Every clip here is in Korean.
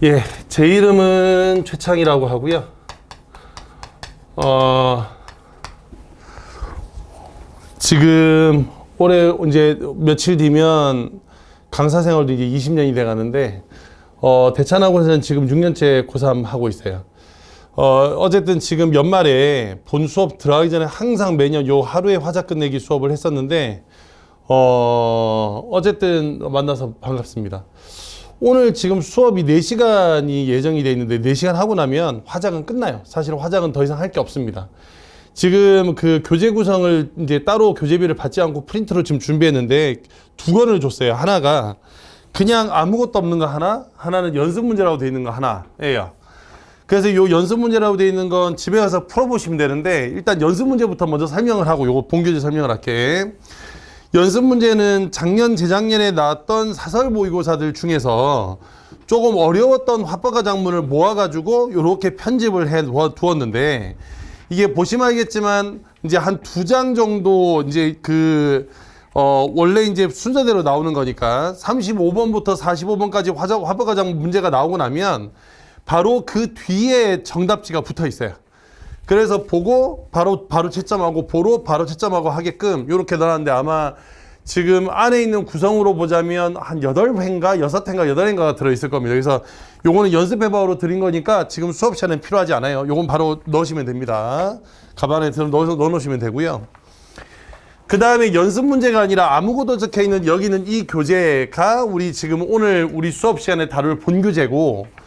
예, 제 이름은 최창이라고 하고요. 지금 올해 이제 며칠 뒤면 강사 생활도 이제 20년이 돼 가는데, 대찬학원에서는 지금 6년째 고3 하고 있어요. 어쨌든 지금 연말에 본 수업 들어가기 전에 항상 매년 요 하루에 화자 끝내기 수업을 했었는데, 어쨌든 만나서 반갑습니다. 오늘 지금 수업이 4시간이 예정이 돼 있는데 4시간 하고 나면 화작은 끝나요. 사실 화작은 더 이상 할 게 없습니다. 지금 그 교재 구성을 이제 따로 교재비를 받지 않고 프린트로 지금 준비했는데 2권을 줬어요. 하나가 그냥 아무것도 없는 거 하나, 하나는 연습 문제라고 돼 있는 거 하나예요. 그래서 요 연습 문제라고 돼 있는 건 집에 가서 풀어보시면 되는데, 일단 연습 문제부터 먼저 설명을 하고 요거 본교재 설명을 할게. 연습 문제는 작년, 재작년에 나왔던 사설 모의고사들 중에서 조금 어려웠던 화법과 작문을 모아가지고 이렇게 편집을 해 두었는데, 이게 보시면 알겠지만 이제 한 2장 정도 이제 원래 이제 순서대로 나오는 거니까 35번부터 45번까지 화법과 작문 문제가 나오고 나면 바로 그 뒤에 정답지가 붙어 있어요. 그래서 보고 바로 채점하고 보러 바로 채점하고 하게끔 이렇게 넣어놨는데, 아마 지금 안에 있는 구성으로 보자면 한 8회인가 6회인가 8회인가가 들어있을 겁니다. 그래서 요거는 연습해봐로 드린 거니까 지금 수업 시간은 필요하지 않아요. 요건 바로 넣으시면 됩니다. 가방에 넣어놓으시면 되고요. 그 다음에 연습 문제가 아니라 아무것도 적혀있는 여기는 이 교재가 우리 지금 오늘 우리 수업 시간에 다룰 본교재고,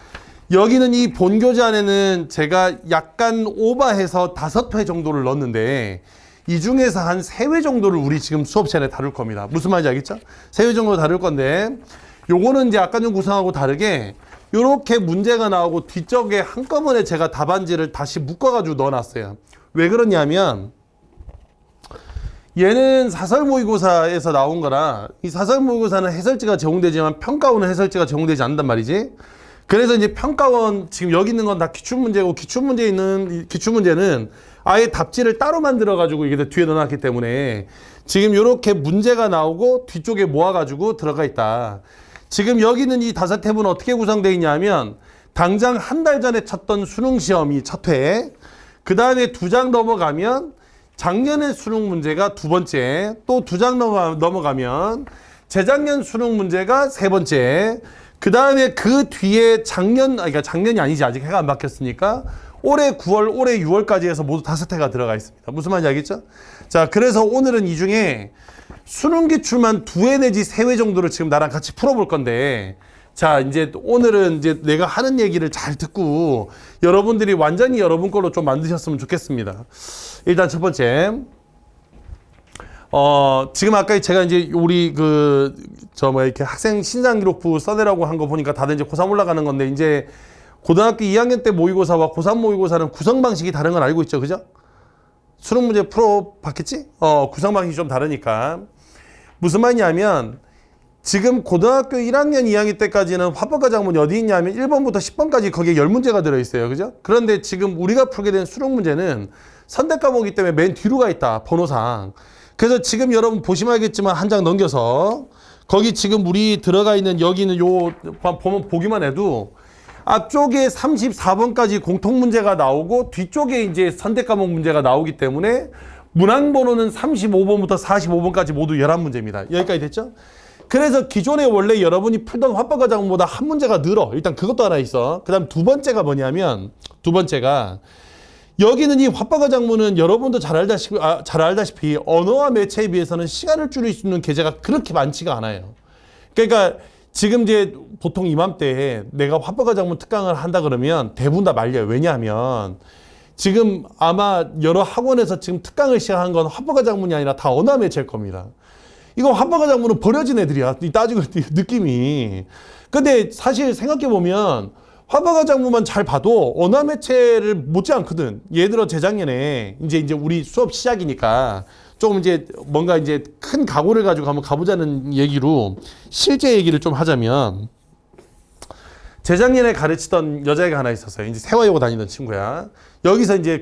여기는 이 본교재 안에는 제가 약간 오버해서 5회 정도를 넣었는데, 이 중에서 한 3회 정도를 우리 지금 수업 시간에 다룰 겁니다. 무슨 말인지 알겠죠? 3회 정도 다룰 건데, 요거는 이제 아까 전 구성하고 다르게 요렇게 문제가 나오고 뒤쪽에 한꺼번에 제가 답안지를 다시 묶어가지고 넣어놨어요. 왜 그러냐면, 얘는 사설 모의고사에서 나온 거라, 이 사설 모의고사는 해설지가 제공되지만 평가원은 해설지가 제공되지 않는단 말이지. 그래서 이제 평가원, 지금 여기 있는 건 다 기출문제고, 기출문제는 아예 답지를 따로 만들어가지고 이게 뒤에 넣어놨기 때문에 지금 이렇게 문제가 나오고 뒤쪽에 모아가지고 들어가 있다. 지금 여기는 이 5탭은 어떻게 구성되어 있냐면, 당장 한 달 전에 쳤던 수능 시험이 첫 회, 그 다음에 2장 넘어가면 작년의 수능 문제가 2번째, 또 2장 넘어가면 재작년 수능 문제가 3번째, 그 다음에 그 뒤에 그러니까 작년이 아니지, 아직 해가 안 바뀌었으니까 올해 9월, 올해 6월까지 해서 모두 5회가 들어가 있습니다. 무슨 말인지 알겠죠? 자, 그래서 오늘은 이 중에 수능 기출만 2회 내지 3회 정도를 지금 나랑 같이 풀어볼 건데, 자, 이제 오늘은 이제 내가 하는 얘기를 잘 듣고 여러분들이 완전히 여러분 걸로 좀 만드셨으면 좋겠습니다. 일단 첫 번째, 지금 아까 제가 이제 우리 이렇게 학생 신상 기록부 써내라고 한 거 보니까 다들 이제 고3 올라가는 건데, 이제 고등학교 2학년 때 모의고사와 고3 모의고사는 구성 방식이 다른 건 알고 있죠, 그죠? 수능 문제 풀어봤겠지? 구성 방식이 좀 다르니까. 무슨 말이냐면, 지금 고등학교 1학년, 2학년 때까지는 화법과 작문이 어디 있냐면 1번부터 10번까지 거기에 10문제가 들어있어요, 그죠? 그런데 지금 우리가 풀게 된 수능 문제는 선택 과목이기 때문에 맨 뒤로 가 있다, 번호상. 그래서 지금 여러분 보시면 알겠지만 한 장 넘겨서 거기 지금 우리 들어가 있는 여기는 보기만 해도 앞쪽에 34번까지 공통 문제가 나오고 뒤쪽에 이제 선택 과목 문제가 나오기 때문에 문항 번호는 35번부터 45번까지 모두 11문제입니다. 여기까지 됐죠? 그래서 기존에 원래 여러분이 풀던 화법과 작문보다 한 문제가 늘어. 일단 그것도 하나 있어. 그 다음 2번째가 뭐냐면, 2번째가 여기는 이 화법과 작문은 여러분도 잘 알다시피 언어와 매체에 비해서는 시간을 줄일 수 있는 계제가 그렇게 많지가 않아요. 그러니까 지금 이제 보통 이맘때에 내가 화법과 작문 특강을 한다 그러면 대부분 다 말려요. 왜냐하면 지금 아마 여러 학원에서 지금 특강을 시작한 건 화법과 작문이 아니라 다 언어와 매체일 겁니다. 이거 화법과 작문은 버려진 애들이야, 따지고 느낌이. 근데 사실 생각해보면 화법과 작문만 잘 봐도 언어 매체를 못지 않거든. 예를 들어 재작년에 이제 우리 수업 시작이니까 조금 이제 뭔가 이제 큰 각오를 가지고 한번 가보자는 얘기로 실제 얘기를 좀 하자면, 재작년에 가르치던 여자애가 하나 있었어요. 이제 세화여고 다니던 친구야. 여기서 이제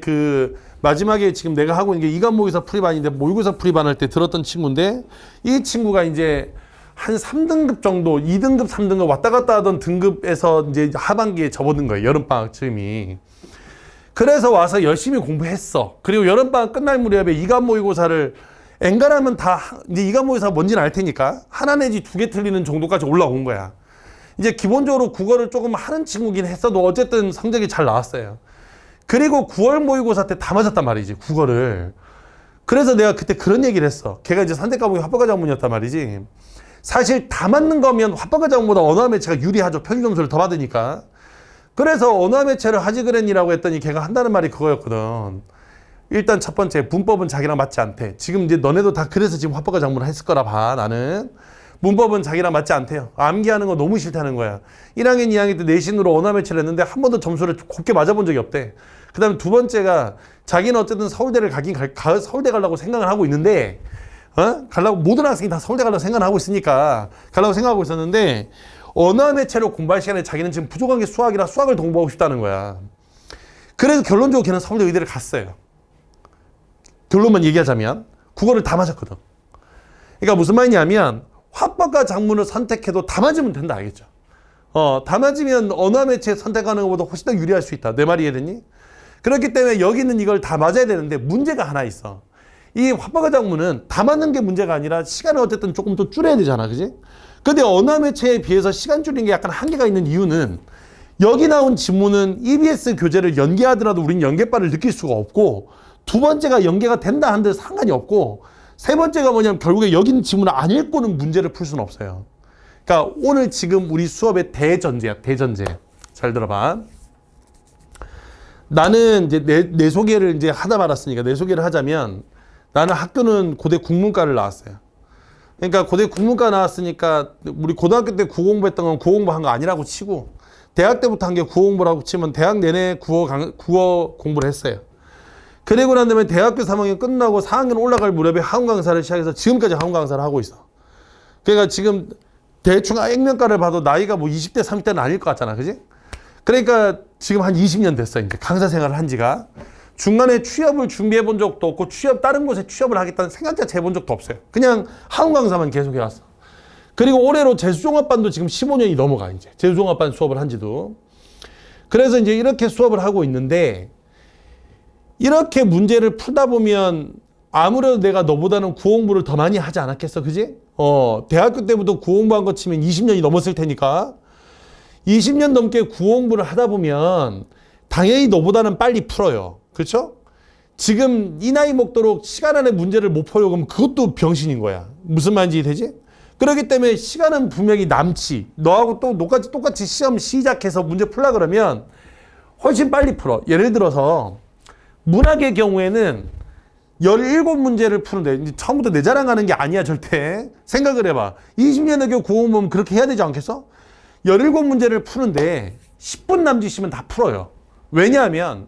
마지막에 지금 내가 하고 있는 게 이간모의고사 풀이반인데 모의고사 풀이반 할 때 들었던 친구인데, 이 친구가 이제 한 3등급 정도, 2등급, 3등급 왔다 갔다 하던 등급에서 이제 하반기에 접어든 거예요. 여름방학 즈음이. 그래서 와서 열심히 공부했어. 그리고 여름방학 끝날 무렵에 이감 모의고사를 엔간하면 다 이제 이감 모의고사 뭔지는 알 테니까 하나 내지 2개 틀리는 정도까지 올라온 거야. 이제 기본적으로 국어를 조금 하는 친구긴 했어도 어쨌든 성적이 잘 나왔어요. 그리고 9월 모의고사 때 다 맞았단 말이지, 국어를. 그래서 내가 그때 그런 얘기를 했어. 걔가 이제 선택 과목이 화법과 작문이었단 말이지. 사실 다 맞는 거면 화법과 작문보다 언어와 매체가 유리하죠. 평균 점수를 더 받으니까. 그래서 언어와 매체를 하지 그랬니라고 했더니 걔가 한다는 말이 그거였거든. 일단 첫 번째, 문법은 자기랑 맞지 않대. 지금 이제 너네도 다 그래서 지금 화법과 작문을 했을 거라 봐, 나는. 문법은 자기랑 맞지 않대요. 암기하는 거 너무 싫다는 거야. 1학년, 2학년 때 내신으로 언어 매체를 했는데 한 번도 점수를 곱게 맞아본 적이 없대. 그 다음에 두 번째가 자기는 어쨌든 서울대를 서울대 가려고 생각을 하고 있는데, 모든 학생이 다 서울대 가려고 생각을 하고 있으니까 가려고 생각하고 있었는데, 언어 매체로 공부할 시간에 자기는 지금 부족한 게 수학이라 수학을 더 공부하고 싶다는 거야. 그래서 결론적으로 걔는 서울대 의대를 갔어요. 결론만 얘기하자면 국어를 다 맞았거든. 그러니까 무슨 말이냐면 화법과 작문을 선택해도 다 맞으면 된다, 알겠죠? 다 맞으면 언어 매체 선택하는 것보다 훨씬 더 유리할 수 있다. 내 말이 이해되니? 그렇기 때문에 여기는 이걸 다 맞아야 되는데 문제가 하나 있어. 이 화법과 작문은 다 맞는 게 문제가 아니라 시간을 어쨌든 조금 더 줄여야 되잖아, 그지? 근데 언어 매체에 비해서 시간 줄이는 게 약간 한계가 있는 이유는 여기 나온 지문은 EBS 교재를 연계하더라도 우린 연계바를 느낄 수가 없고, 두 번째가 연계가 된다 한들 상관이 없고, 세 번째가 뭐냐면 결국에 여기 있는 지문을 안 읽고는 문제를 풀 수는 없어요. 그러니까 오늘 지금 우리 수업의 대전제야, 대전제. 잘 들어봐. 나는 이제 내 소개를 이제 하다 말았으니까 내 소개를 하자면, 나는 학교는 고대 국문과를 나왔어요. 그러니까 고대 국문과 나왔으니까 우리 고등학교 때 국어 공부했던 건 국어 공부한 거 아니라고 치고, 대학 때부터 한 게 국어 공부라고 치면 대학 내내 국어 공부를 했어요. 그리고 난 다음에 대학교 3학년 끝나고 4학년 올라갈 무렵에 학원 강사를 시작해서 지금까지 학원 강사를 하고 있어. 그러니까 지금 대충 액면가를 봐도 나이가 뭐 20대, 30대는 아닐 것 같잖아, 그지? 그러니까 지금 한 20년 됐어, 이제 강사 생활을 한 지가. 중간에 취업을 준비해 본 적도 없고, 다른 곳에 취업을 하겠다는 생각 자체 해본 적도 없어요. 그냥 학원 강사만 계속 해왔어. 그리고 올해로 재수종합반도 지금 15년이 넘어가, 이제. 재수종합반 수업을 한 지도. 그래서 이제 이렇게 수업을 하고 있는데, 이렇게 문제를 풀다 보면 아무래도 내가 너보다는 국어 공부를 더 많이 하지 않았겠어, 그지? 대학교 때부터 국어 공부한 거 치면 20년이 넘었을 테니까 20년 넘게 국어 공부를 하다 보면 당연히 너보다는 빨리 풀어요. 그렇죠? 지금 이 나이 먹도록 시간 안에 문제를 못 풀려고 하면 그것도 병신인 거야. 무슨 말인지 되지? 그렇기 때문에 시간은 분명히 남지. 너하고 또 똑같이 시험 시작해서 문제 풀라 그러면 훨씬 빨리 풀어. 예를 들어서 문학의 경우에는 17문제를 푸는데, 이제 처음부터 내 자랑하는 게 아니야, 절대. 생각을 해봐. 20년의 교육 국어 공부면 그렇게 해야 되지 않겠어? 17문제를 푸는데 10분 남짓이면 다 풀어요. 왜냐하면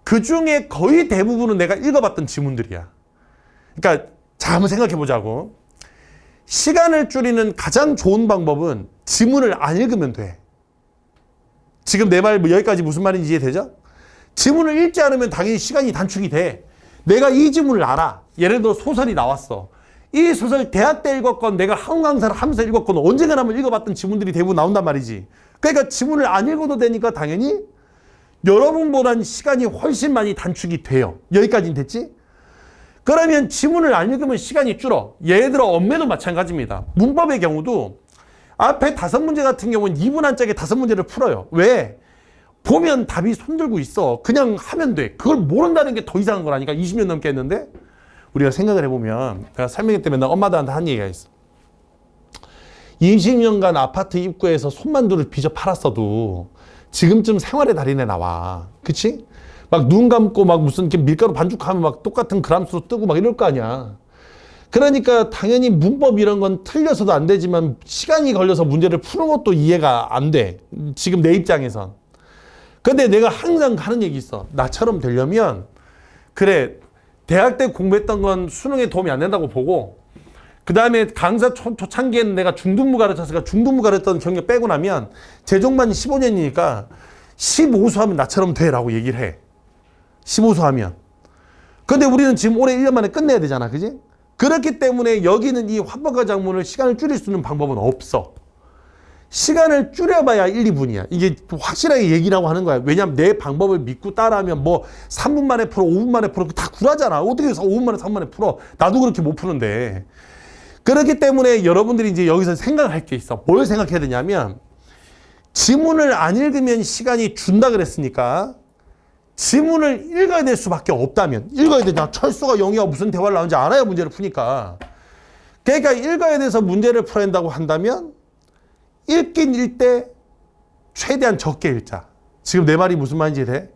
그 중에 거의 대부분은 내가 읽어봤던 지문들이야. 그러니까 자, 한번 생각해 보자고. 시간을 줄이는 가장 좋은 방법은 지문을 안 읽으면 돼. 지금 내 말 여기까지 무슨 말인지 이해되죠? 지문을 읽지 않으면 당연히 시간이 단축이 돼. 내가 이 지문을 알아. 예를 들어 소설이 나왔어. 이 소설 대학 때 읽었건 내가 학원 강사를 하면서 읽었건 언젠가 한번 읽어봤던 지문들이 대부분 나온단 말이지. 그러니까 지문을 안 읽어도 되니까 당연히 여러분보다는 시간이 훨씬 많이 단축이 돼요. 여기까지는 됐지? 그러면 지문을 안 읽으면 시간이 줄어. 예를 들어 언매도 마찬가지입니다. 문법의 경우도 앞에 5문제 같은 경우는 2분 안짝에 5문제를 풀어요. 왜? 보면 답이 손들고 있어. 그냥 하면 돼. 그걸 모른다는 게 더 이상한 거라니까. 20년 넘게 했는데. 우리가 생각을 해보면, 내가 설명회 때문에 나 엄마들한테 한 얘기가 있어. 20년간 아파트 입구에서 손만두를 빚어 팔았어도 지금쯤 생활의 달인에 나와. 그치? 막 눈 감고 막 무슨 이렇게 밀가루 반죽하면 막 똑같은 그람수로 뜨고 막 이럴 거 아니야. 그러니까 당연히 문법 이런 건 틀려서도 안 되지만 시간이 걸려서 문제를 푸는 것도 이해가 안 돼. 지금 내 입장에선. 근데 내가 항상 하는 얘기 있어. 나처럼 되려면, 그래, 대학 때 공부했던 건 수능에 도움이 안 된다고 보고, 그 다음에 강사 초창기에는 내가 중등부 가르쳤으니까 중등부 가르쳤던 경력 빼고 나면 재종만 15년이니까 15수 하면 나처럼 돼라고 얘기를 해. 15수 하면. 근데 우리는 지금 올해 1년 만에 끝내야 되잖아, 그지? 그렇기 때문에 여기는 이 화법과 작문을 시간을 줄일 수 있는 방법은 없어. 시간을 줄여봐야 1, 2분이야. 이게 확실하게 얘기라고 하는 거야. 왜냐하면 내 방법을 믿고 따라하면 뭐 3분 만에 풀어, 5분 만에 풀어. 다 구라잖아. 어떻게 해서 5분 만에, 3분 만에 풀어. 나도 그렇게 못 푸는데. 그렇기 때문에 여러분들이 이제 여기서 생각할 게 있어. 뭘 생각해야 되냐면, 지문을 안 읽으면 시간이 준다 그랬으니까, 지문을 읽어야 될 수밖에 없다면, 읽어야 되잖아. 철수가 0이야 무슨 대화를 나오는지 알아야 문제를 푸니까. 그러니까 읽어야 돼서 문제를 풀어야 한다고 한다면, 읽긴 읽되 최대한 적게 읽자. 지금 내 말이 무슨 말인지 돼?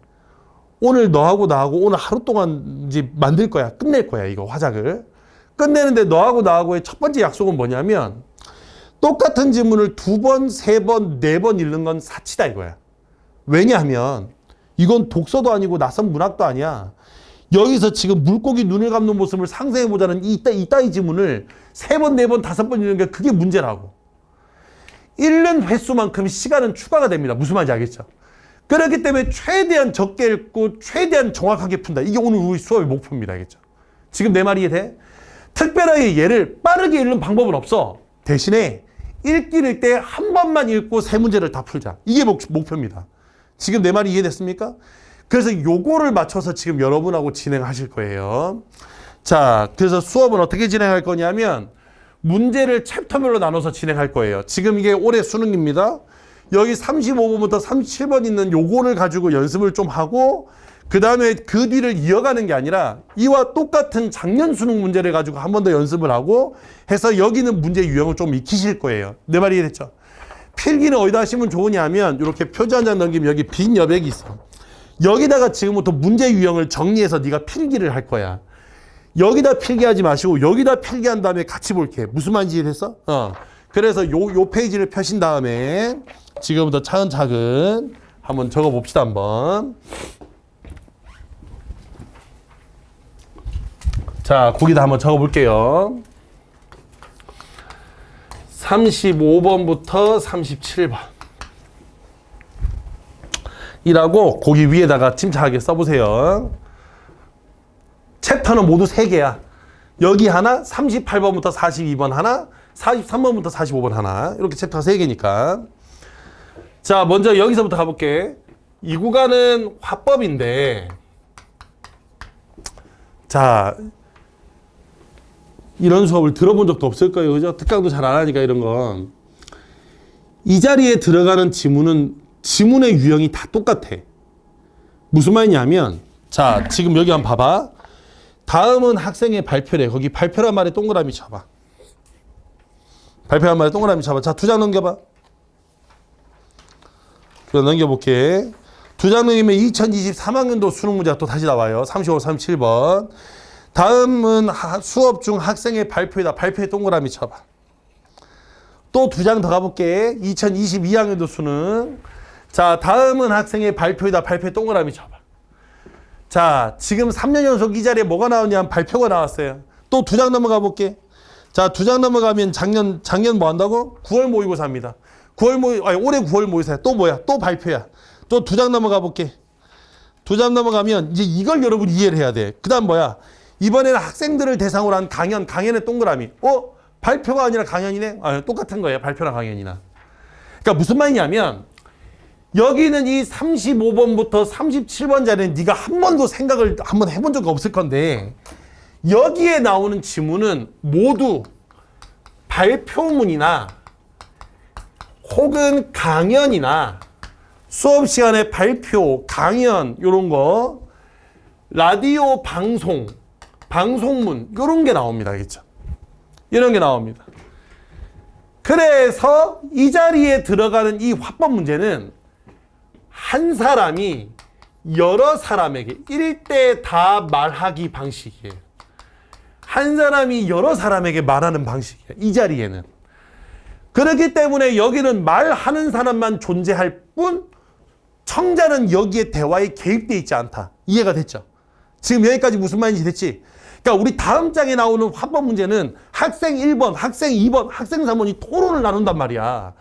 오늘 너하고 나하고 오늘 하루 동안 이제 만들 거야. 끝낼 거야, 이거 화작을. 끝내는데 너하고 나하고의 첫 번째 약속은 뭐냐면, 똑같은 지문을 2번, 3번, 4번 읽는 건 사치다 이거야. 왜냐하면 이건 독서도 아니고 낯선 문학도 아니야. 여기서 지금 물고기 눈을 감는 모습을 상상해보자는 이 따위 지문을 3번, 4번, 5번 읽는 게 그게 문제라고. 읽는 횟수만큼 시간은 추가가 됩니다. 무슨 말인지 알겠죠? 그렇기 때문에 최대한 적게 읽고 최대한 정확하게 푼다. 이게 오늘 우리 수업의 목표입니다. 알겠죠? 지금 내 말이 이해돼? 특별하게 얘를 빠르게 읽는 방법은 없어. 대신에 읽기를 때 한 번만 읽고 3문제를 다 풀자. 이게 목표입니다. 지금 내 말이 이해됐습니까? 그래서 요거를 맞춰서 지금 여러분하고 진행하실 거예요. 자, 그래서 수업은 어떻게 진행할 거냐면 문제를 챕터별로 나눠서 진행할 거예요. 지금 이게 올해 수능입니다. 여기 35번부터 37번 있는 요거를 가지고 연습을 좀 하고 그 다음에 그 뒤를 이어가는 게 아니라 이와 똑같은 작년 수능 문제를 가지고 한 번 더 연습을 하고 해서 여기는 문제 유형을 좀 익히실 거예요. 내 말이 이해됐죠? 필기는 어디다 하시면 좋으냐면 이렇게 표지 한 장 넘기면 여기 빈 여백이 있어. 여기다가 지금부터 문제 유형을 정리해서 네가 필기를 할 거야. 여기다 필기하지 마시고 여기다 필기한 다음에 같이 볼게. 무슨 말인지 이해됐어? 그래서 요 페이지를 펴신 다음에 지금부터 차근차근 한번 적어봅시다. 한번. 자, 거기다 한번 적어볼게요. 35번부터 37번 이라고 거기 위에다가 침착하게 써보세요. 챕터는 모두 3개야. 여기 하나, 38번부터 42번 하나, 43번부터 45번 하나. 이렇게 챕터 3개니까. 자, 먼저 여기서부터 가볼게. 이 구간은 화법인데, 자, 이런 수업을 들어본 적도 없을 거예요. 그죠? 특강도 잘 안 하니까 이런 건. 이 자리에 들어가는 지문은 지문의 유형이 다 똑같아. 무슨 말이냐면, 자, 지금 여기 한번 봐봐. 다음은 학생의 발표래. 거기 발표란 말에 동그라미 쳐봐. 발표란 말에 동그라미 쳐봐. 자, 2장 넘겨봐. 그럼 넘겨볼게. 2장 넘기면 2023학년도 수능 문제가 또 다시 나와요. 35, 37번. 다음은 수업 중 학생의 발표이다. 발표에 동그라미 쳐봐. 또 2장 더 가볼게. 2022학년도 수능. 자, 다음은 학생의 발표이다. 발표에 동그라미 쳐봐. 자, 지금 3년 연속 이 자리에 뭐가 나오냐면 발표가 나왔어요. 또 2장 넘어가 볼게. 자, 2장 넘어가면 작년 뭐 한다고? 9월 모의고사입니다. 올해 9월 모의고사. 또 뭐야? 또 발표야. 또 2장 넘어가 볼게. 2장 넘어가면 이제 이걸 여러분 이해를 해야 돼. 그 다음 뭐야? 이번에는 학생들을 대상으로 한 강연의 동그라미. 발표가 아니라 강연이네? 똑같은 거예요. 발표랑 강연이나. 그러니까 무슨 말이냐면 여기는 이 35번부터 37번 자리는 네가 한 번도 생각을 한번 해본 적 없을 건데 여기에 나오는 지문은 모두 발표문이나 혹은 강연이나 수업 시간에 발표, 강연 이런 거 라디오 방송문 이런 게 나옵니다. 알겠죠? 이런 게 나옵니다. 그래서 이 자리에 들어가는 이 화법 문제는 한 사람이 여러 사람에게 일대 다 말하기 방식이에요. 한 사람이 여러 사람에게 말하는 방식이에요. 이 자리에는. 그렇기 때문에 여기는 말하는 사람만 존재할 뿐 청자는 여기에 대화에 개입되어 있지 않다. 이해가 됐죠? 지금 여기까지 무슨 말인지 됐지? 그러니까 우리 다음 장에 나오는 화법 문제는 학생 1번, 학생 2번, 학생 3번이 토론을 나눈단 말이야.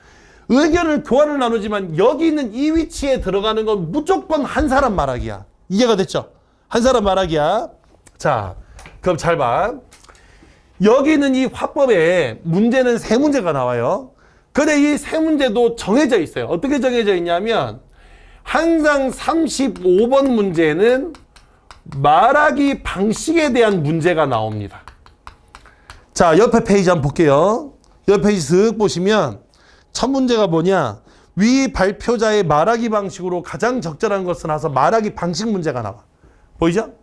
의견을 교환을 나누지만 여기 있는 이 위치에 들어가는 건 무조건 한 사람 말하기야. 이해가 됐죠? 한 사람 말하기야. 자, 그럼 잘 봐. 여기는 이 화법에 문제는 세 문제가 나와요. 근데 이 세 문제도 정해져 있어요. 어떻게 정해져 있냐면 항상 35번 문제는 말하기 방식에 대한 문제가 나옵니다. 자, 옆에 페이지 한번 볼게요. 옆에 페이지 슥 보시면 첫 문제가 뭐냐? 위 발표자의 말하기 방식으로 가장 적절한 것은 하서 말하기 방식 문제가 나와. 보이죠?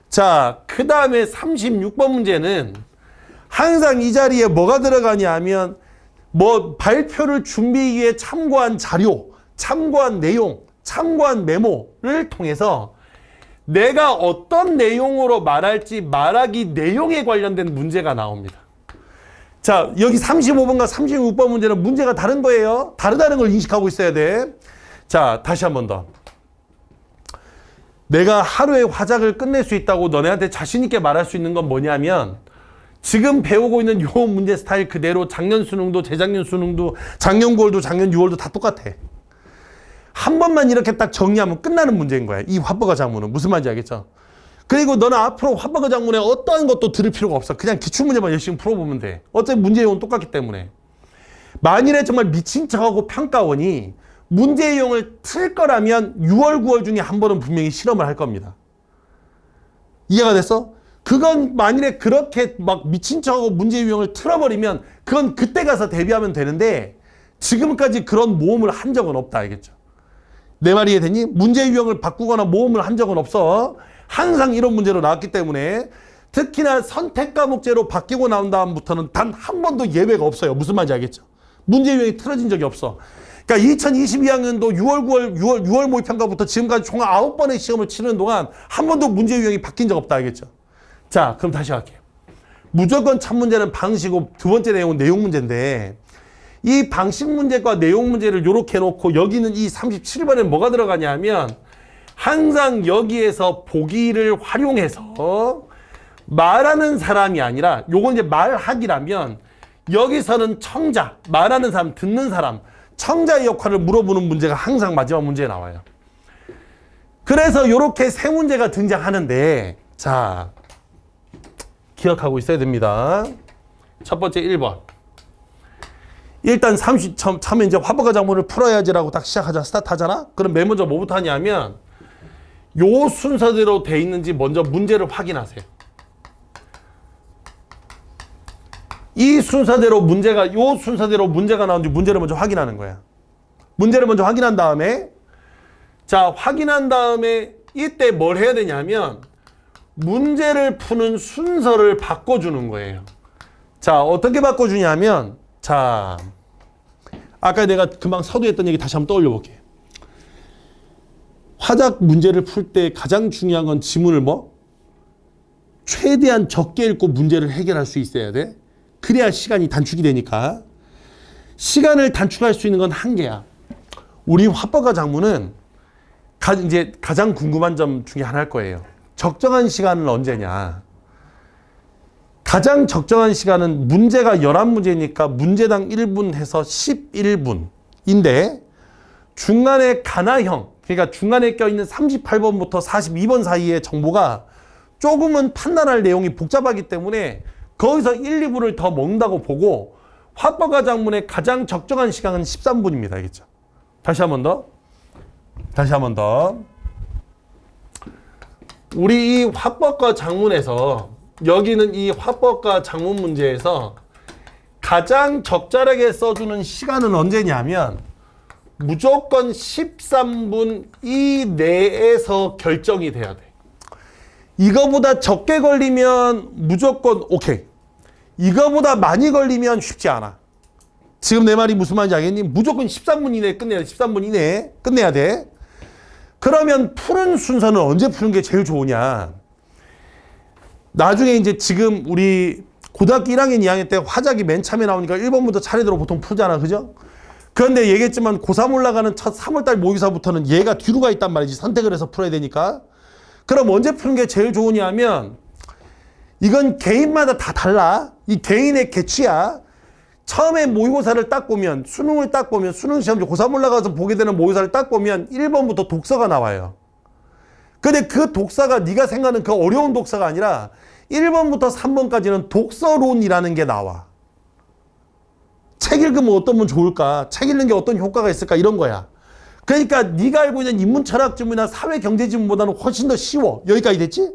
자, 그 다음에 36번 문제는 항상 이 자리에 뭐가 들어가냐 하면 뭐 발표를 준비하기 위해 참고한 자료, 참고한 내용, 참고한 메모를 통해서 내가 어떤 내용으로 말할지 말하기 내용에 관련된 문제가 나옵니다. 자, 여기 35번과 36번 문제는 문제가 다른 거예요. 다르다는 걸 인식하고 있어야 돼. 자, 다시 한 번 더. 내가 하루에 화작을 끝낼 수 있다고 너네한테 자신 있게 말할 수 있는 건 뭐냐면 지금 배우고 있는 요 문제 스타일 그대로 작년 수능도 재작년 수능도 작년 9월도 작년 6월도 다 똑같아. 한 번만 이렇게 딱 정리하면 끝나는 문제인 거야. 이 화법과 작문은. 무슨 말인지 알겠죠? 그리고 너는 앞으로 화법과 작문에 어떠한 것도 들을 필요가 없어. 그냥 기출문제만 열심히 풀어보면 돼. 어차피 문제 내용은 똑같기 때문에. 만일에 정말 미친 척하고 평가원이 문제 내용을 틀 거라면 6월, 9월 중에 한 번은 분명히 실험을 할 겁니다. 이해가 됐어? 그건 만일에 그렇게 막 미친 척하고 문제 유형을 틀어버리면 그건 그때 가서 대비하면 되는데 지금까지 그런 모험을 한 적은 없다. 알겠죠? 내 말이 이해되니? 문제 유형을 바꾸거나 모험을 한 적은 없어. 항상 이런 문제로 나왔기 때문에 특히나 선택 과목제로 바뀌고 나온 다음부터는 단 한 번도 예외가 없어요. 무슨 말인지 알겠죠? 문제 유형이 틀어진 적이 없어. 그러니까 2022학년도 6월 모의평가부터 지금까지 총 9번의 시험을 치는 동안 한 번도 문제 유형이 바뀐 적 없다. 알겠죠? 자, 그럼 다시 할게요. 무조건 첫 문제는 방식이고 두 번째 내용은 내용 문제인데 이 방식 문제과 내용 문제를 이렇게 해놓고 여기는 이 37번에 뭐가 들어가냐 하면 항상 여기에서 보기를 활용해서 말하는 사람이 아니라 요건 이제 말하기라면 여기서는 청자, 말하는 사람, 듣는 사람, 청자의 역할을 물어보는 문제가 항상 마지막 문제에 나와요. 그래서 이렇게 세 문제가 등장하는데 자, 기억하고 있어야 됩니다. 첫 번째 1번. 일단 처음에 이제 화법과 작문을 풀어야지라고 딱 시작하자, 스타트 하잖아? 그럼 맨 먼저 뭐부터 하냐면 요 순서대로 돼 있는지 먼저 문제를 확인하세요. 요 순서대로 문제가 나오는지 문제를 먼저 확인하는 거야. 문제를 먼저 확인한 다음에 자, 확인한 다음에 이때 뭘 해야 되냐면 문제를 푸는 순서를 바꿔주는 거예요. 자, 어떻게 바꿔주냐면 자, 아까 내가 금방 서두했던 얘기 다시 한번 떠올려 볼게요. 화작 문제를 풀 때 가장 중요한 건 지문을 최대한 적게 읽고 문제를 해결할 수 있어야 돼. 그래야 시간이 단축이 되니까. 시간을 단축할 수 있는 건 한계야. 우리 화법과 작문은 이제 가장 궁금한 점 중에 하나일 거예요. 적정한 시간은 언제냐? 가장 적정한 시간은 문제가 11문제니까 문제당 1분 해서 11분인데 중간에 가나형, 그러니까 중간에 껴있는 38번부터 42번 사이의 정보가 조금은 판단할 내용이 복잡하기 때문에 거기서 1, 2분을 더 먹는다고 보고 화법과 작문의 가장 적정한 시간은 13분입니다. 알겠죠? 다시 한 번 더. 우리 이 화법과 작문에서 여기는 이 화법과 작문 문제에서 가장 적절하게 써주는 시간은 언제냐면 무조건 13분 이내에서 결정이 돼야 돼. 이거보다 적게 걸리면 무조건 오케이. 이거보다 많이 걸리면 쉽지 않아. 지금 내 말이 무슨 말인지 알겠니? 무조건 13분 이내에 끝내야 돼. 13분 이내에 끝내야 돼. 그러면 푸는 순서는 언제 푸는 게 제일 좋으냐? 나중에 이제 지금 우리 고등학교 1학년, 2학년 때 화작이 맨 처음에 나오니까 1번부터 차례대로 보통 풀잖아. 그죠? 그런데 얘기했지만 고3 올라가는 첫 3월달 모의사부터는 얘가 뒤로 가 있단 말이지. 선택을 해서 풀어야 되니까. 그럼 언제 푸는 게 제일 좋으냐 하면 이건 개인마다 다 달라. 이 개인의 개취야. 처음에 모의고사를 딱 보면, 수능을 딱 보면, 수능시험지 고3 올라가서 보게 되는 모의고사를 딱 보면 1번부터 독서가 나와요. 근데 그 독서가 네가 생각하는 그 어려운 독서가 아니라 1번부터 3번까지는 독서론이라는 게 나와. 책 읽으면 어떤 건 좋을까? 책 읽는 게 어떤 효과가 있을까? 이런 거야. 그러니까 네가 알고 있는 인문철학지문이나 사회경제지문보다는 훨씬 더 쉬워. 여기까지 됐지?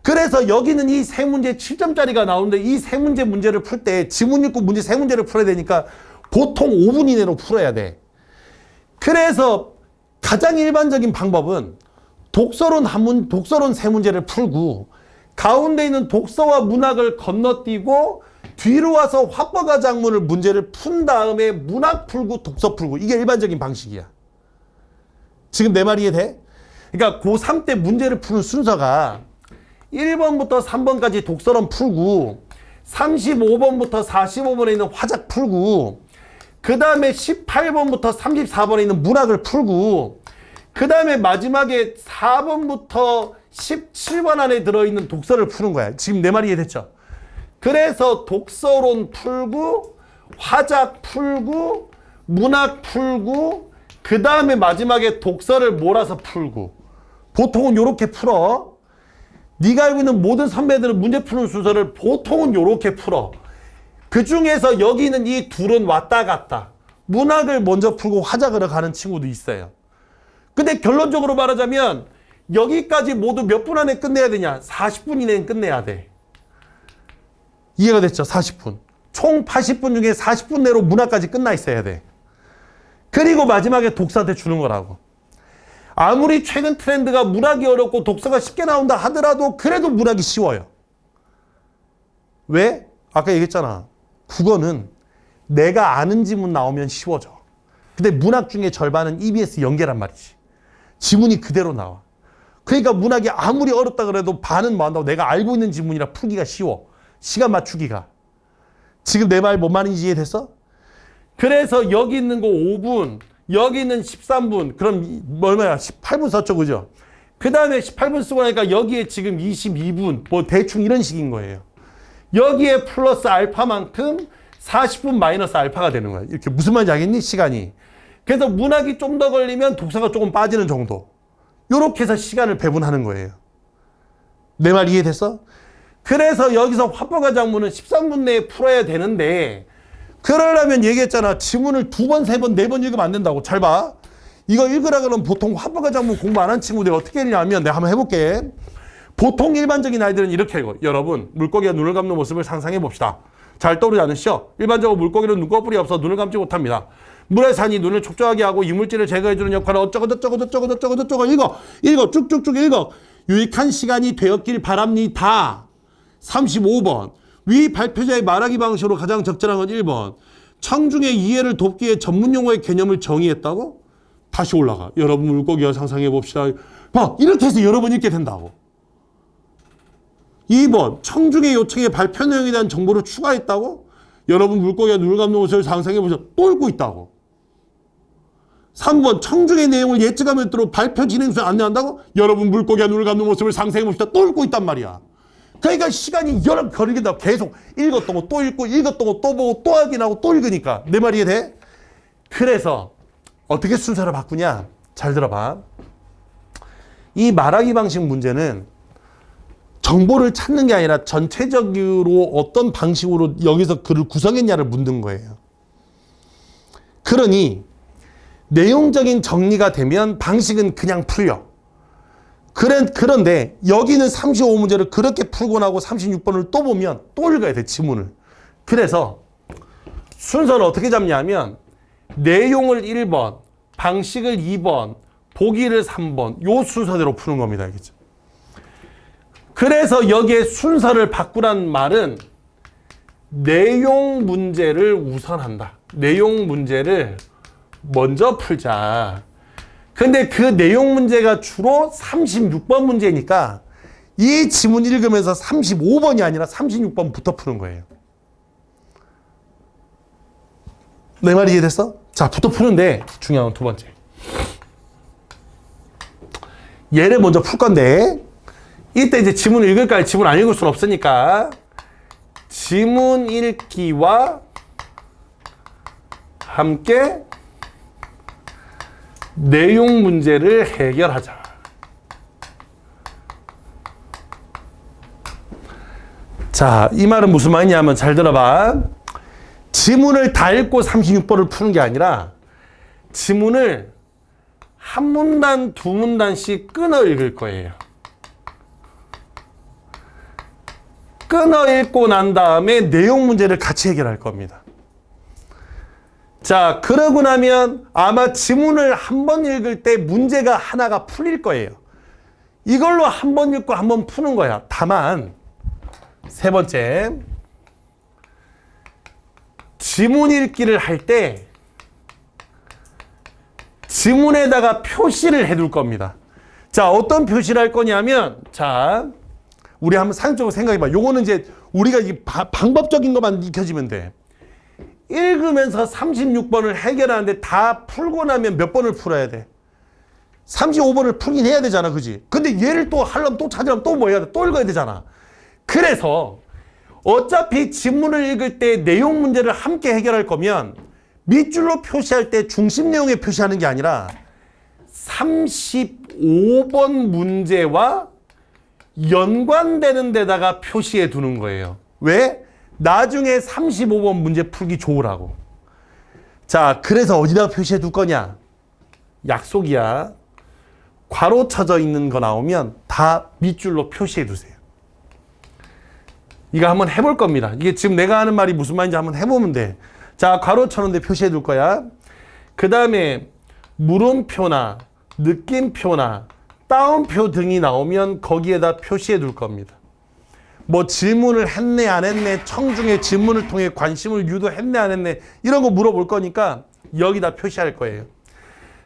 그래서 여기는 이 세 문제 7점짜리가 나오는데 이 세 문제 문제를 풀 때 지문 읽고 문제 세 문제를 풀어야 되니까 보통 5분 이내로 풀어야 돼. 그래서 가장 일반적인 방법은 독서론 세 문제를 풀고 가운데 있는 독서와 문학을 건너뛰고 뒤로 와서 화법과 작문을 문제를 푼 다음에 문학 풀고 독서 풀고 이게 일반적인 방식이야. 지금 내 말이 이해돼? 그러니까 고3 때 문제를 푸는 순서가 1번부터 3번까지 독서론 풀고 35번부터 45번에 있는 화작 풀고 그 다음에 18번부터 34번에 있는 문학을 풀고 그 다음에 마지막에 4번부터 17번 안에 들어있는 독서를 푸는 거야. 지금 내 말이 이해됐죠? 그래서 독서론 풀고 화작 풀고 문학 풀고 그 다음에 마지막에 독서를 몰아서 풀고 보통은 이렇게 풀어. 네가 알고 있는 모든 선배들은 문제 푸는 순서를 보통은 이렇게 풀어. 그 중에서 여기는 이 둘은 왔다 갔다. 문학을 먼저 풀고 화작으로 가는 친구도 있어요. 근데 결론적으로 말하자면 여기까지 모두 몇 분 안에 끝내야 되냐? 40분 이내에 끝내야 돼. 이해가 됐죠? 40분. 총 80분 중에 40분 내로 문학까지 끝나 있어야 돼. 그리고 마지막에 독서한테 주는 거라고. 아무리 최근 트렌드가 문학이 어렵고 독서가 쉽게 나온다 하더라도 그래도 문학이 쉬워요. 왜? 아까 얘기했잖아. 국어는 내가 아는 지문 나오면 쉬워져. 근데 문학 중에 절반은 EBS 연계란 말이지. 지문이 그대로 나와. 그러니까 문학이 아무리 어렵다 그래도 반은 뭐 한다고 내가 알고 있는 지문이라 풀기가 쉬워. 시간 맞추기가. 지금 내 말 뭔 말인지 이해됐어? 그래서 여기 있는 거 5분, 여기 있는 13분, 그럼 얼마야? 18분 썼죠, 그죠? 그 다음에 18분 쓰고 나니까 여기에 지금 22분, 뭐 대충 이런 식인 거예요. 여기에 플러스 알파만큼 40분 마이너스 알파가 되는 거야. 이렇게 무슨 말인지 알겠니? 시간이. 그래서 문학이 좀 더 걸리면 독서가 조금 빠지는 정도. 요렇게 해서 시간을 배분하는 거예요. 내 말 이해됐어? 그래서 여기서 화법과 작문은 13분 내에 풀어야 되는데 그러려면 얘기했잖아. 지문을 2번, 3번, 4번 읽으면 안 된다고. 잘 봐. 이거 읽으라 그러면 보통 화법과 작문 공부 안 한 친구들이 어떻게 읽냐면 내가 한번 해볼게. 보통 일반적인 아이들은 이렇게 읽어. 여러분, 물고기가 눈을 감는 모습을 상상해 봅시다. 잘 떠오르지 않으시죠? 일반적으로 물고기는 눈꺼풀이 없어 눈을 감지 못합니다. 물의 산이 눈을 촉촉하게 하고 이물질을 제거해주는 역할을 어쩌고 읽어 쭉쭉쭉 읽어. 유익한 시간이 되었길 바랍니다. 35번 위 발표자의 말하기 방식으로 가장 적절한 건 1번 청중의 이해를 돕기 위해 전문용어의 개념을 정의했다고? 다시 올라가. 여러분 물고기와 상상해 봅시다. 봐, 이렇게 해서 여러 번 읽게 된다고. 2번 청중의 요청에 발표 내용에 대한 정보를 추가했다고? 여러분 물고기가 눈을 감는 모습을 상상해 보시다. 또 읽고 있다고. 3번 청중의 내용을 예측하며 들어 발표 진행수에 안내한다고? 여러분 물고기가 눈을 감는 모습을 상상해 봅시다. 또 읽고 있단 말이야. 그러니까 시간이 여러 걸리겠다. 계속 읽었던 거 또 읽고 읽었던 거 또 보고 또 확인하고 또 읽으니까. 내 말이 이해돼? 그래서 어떻게 순서를 바꾸냐? 잘 들어봐. 이 말하기 방식 문제는 정보를 찾는 게 아니라 전체적으로 어떤 방식으로 여기서 글을 구성했냐를 묻는 거예요. 그러니 내용적인 정리가 되면 방식은 그냥 풀려. 그런데 여기는 35문제를 그렇게 풀고 나고 36번을 또 보면 또 읽어야 돼, 지문을. 그래서 순서를 어떻게 잡냐면 내용을 1번, 방식을 2번, 보기를 3번 요 순서대로 푸는 겁니다. 알겠죠? 그래서 여기에 순서를 바꾸란 말은 내용 문제를 우선한다. 내용 문제를 먼저 풀자. 근데 그 내용 문제가 주로 36번 문제니까 이 지문 읽으면서 35번이 아니라 36번부터 푸는 거예요. 내 말이 이해됐어? 자, 부터 푸는데 중요한 건 두 번째. 얘를 먼저 풀 건데 이때 이제 지문 읽을까요? 지문 안 읽을 수는 없으니까 지문 읽기와 함께 내용 문제를 해결하자. 자, 이 말은 무슨 말이냐면 잘 들어봐. 지문을 다 읽고 36번을 푸는 게 아니라 지문을 한 문단, 두 문단씩 끊어 읽을 거예요. 끊어 읽고 난 다음에 내용 문제를 같이 해결할 겁니다. 자, 그러고 나면 아마 지문을 한 번 읽을 때 문제가 하나가 풀릴 거예요. 이걸로 한 번 읽고 한 번 푸는 거야. 다만 세 번째, 지문 읽기를 할 때 지문에다가 표시를 해둘 겁니다. 자, 어떤 표시를 할 거냐면, 자, 우리 한번 상식적으로 생각해봐. 요거는 이제 우리가 방법적인 것만 익혀지면 돼. 읽으면서 36번을 해결하는데 다 풀고 나면 몇 번을 풀어야 돼? 35번을 풀긴 해야 되잖아, 그지? 근데 얘를 또 하려면 또 찾으려면 또 뭐 해야 돼? 또 읽어야 되잖아. 그래서 어차피 지문을 읽을 때 내용 문제를 함께 해결할 거면 밑줄로 표시할 때 중심 내용에 표시하는 게 아니라 35번 문제와 연관되는 데다가 표시해 두는 거예요. 왜? 나중에 35번 문제 풀기 좋으라고. 자, 그래서 어디다가 표시해 둘 거냐? 약속이야. 괄호 쳐져 있는 거 나오면 다 밑줄로 표시해 두세요. 이거 한번 해볼 겁니다. 이게 지금 내가 하는 말이 무슨 말인지 한번 해보면 돼. 자, 괄호 쳐놓은데 표시해 둘 거야. 그 다음에 물음표나 느낌표나 따옴표 등이 나오면 거기에다 표시해 둘 겁니다. 뭐 질문을 했네 안 했네, 청중의 질문을 통해 관심을 유도했네 안 했네, 이런 거 물어볼 거니까 여기다 표시할 거예요.